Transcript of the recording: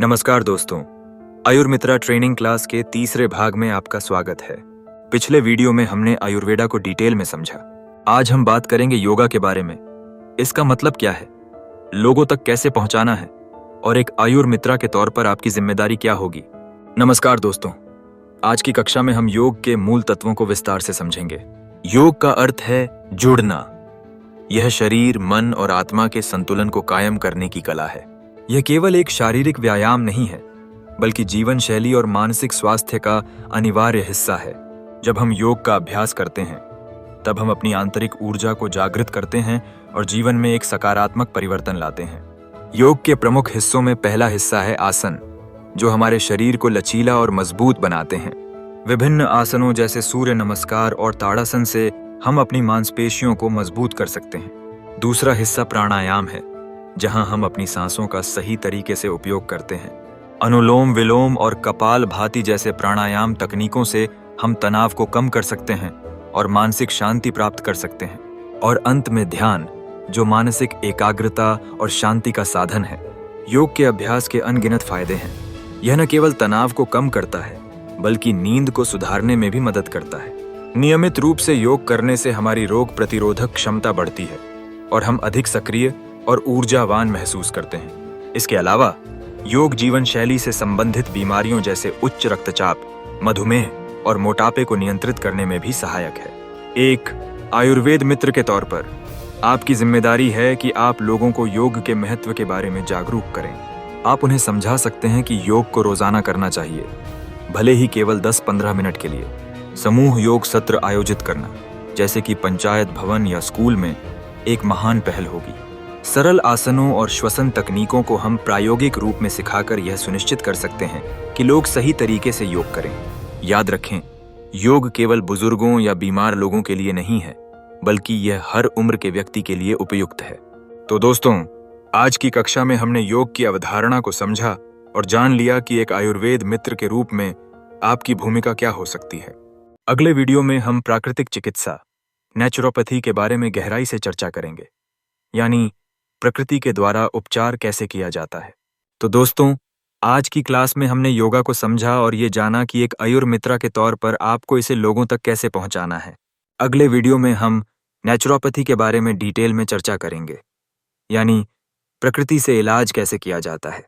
नमस्कार दोस्तों, आयुर्मित्रा training class के तीसरे भाग में आपका स्वागत है। पिछले वीडियो में हमने आयुर्वेदा को डिटेल में समझा। आज हम बात करेंगे योगा के बारे में। इसका मतलब क्या है, लोगों तक कैसे पहुंचाना है और एक आयुर्मित्रा के तौर पर आपकी जिम्मेदारी क्या होगी। नमस्कार दोस्तों, आज की कक्षा में हम योग के मूल तत्वों को विस्तार से समझेंगे। योग का अर्थ है जुड़ना। यह शरीर, मन और आत्मा के संतुलन को कायम करने की कला है। यह केवल एक शारीरिक व्यायाम नहीं है, बल्कि जीवन शैली और मानसिक स्वास्थ्य का अनिवार्य हिस्सा है। जब हम योग का अभ्यास करते हैं, तब हम अपनी आंतरिक ऊर्जा को जागृत करते हैं और जीवन में एक सकारात्मक परिवर्तन लाते हैं। योग के प्रमुख हिस्सों में पहला हिस्सा है आसन, जो हमारे शरीर को लचीला और मजबूत बनाते हैं। विभिन्न आसनों जैसे सूर्य नमस्कार और ताड़ासन से हम अपनी मांसपेशियों को मजबूत कर सकते हैं। दूसरा हिस्सा प्राणायाम है, जहां हम अपनी सांसों का सही तरीके से उपयोग करते हैं। अनुलोम विलोम और कपाल भाती जैसे प्राणायाम तकनीकों से हम तनाव को कम कर सकते हैं और मानसिक शांति प्राप्त कर सकते हैं। और अंत में ध्यान, जो मानसिक एकाग्रता और शांति का साधन है। योग के अभ्यास के अनगिनत फायदे हैं। यह न केवल तनाव को कम करता है, बल्कि नींद को सुधारने में भी मदद करता है। नियमित रूप से योग करने से हमारी रोग प्रतिरोधक क्षमता बढ़ती है और हम अधिक सक्रिय और ऊर्जावान महसूस करते हैं। इसके अलावा योग जीवन शैली से संबंधित बीमारियों जैसे उच्च रक्तचाप, मधुमेह और मोटापे को नियंत्रित करने में भी सहायक है। एक आयुर्वेद मित्र के तौर पर आपकी जिम्मेदारी है कि आप लोगों को योग के महत्व के बारे में जागरूक करें। आप उन्हें समझा सकते हैं कि योग को रोजाना करना चाहिए, भले ही केवल 10-15 मिनट के लिए। समूह योग सत्र आयोजित करना, जैसे कि पंचायत भवन या स्कूल में, एक महान पहल होगी। सरल आसनों और श्वसन तकनीकों को हम प्रायोगिक रूप में सिखाकर यह सुनिश्चित कर सकते हैं कि लोग सही तरीके से योग करें। याद रखें, योग केवल बुजुर्गों या बीमार लोगों के लिए नहीं है, बल्कि यह हर उम्र के व्यक्ति के लिए उपयुक्त है। तो दोस्तों, आज की कक्षा में हमने योग की अवधारणा को समझा और जान लिया कि एक आयुर्वेद मित्र के रूप में आपकी भूमिका क्या हो सकती है। अगले वीडियो में हम प्राकृतिक चिकित्सा, नेचुरोपैथी के बारे में गहराई से चर्चा करेंगे, यानी प्रकृति के द्वारा उपचार कैसे किया जाता है। तो दोस्तों, आज की क्लास में हमने योगा को समझा और ये जाना कि एक आयुर्मित्रा के तौर पर आपको इसे लोगों तक कैसे पहुंचाना है। अगले वीडियो में हम नेचुरोपैथी के बारे में डिटेल में चर्चा करेंगे, यानी प्रकृति से इलाज कैसे किया जाता है।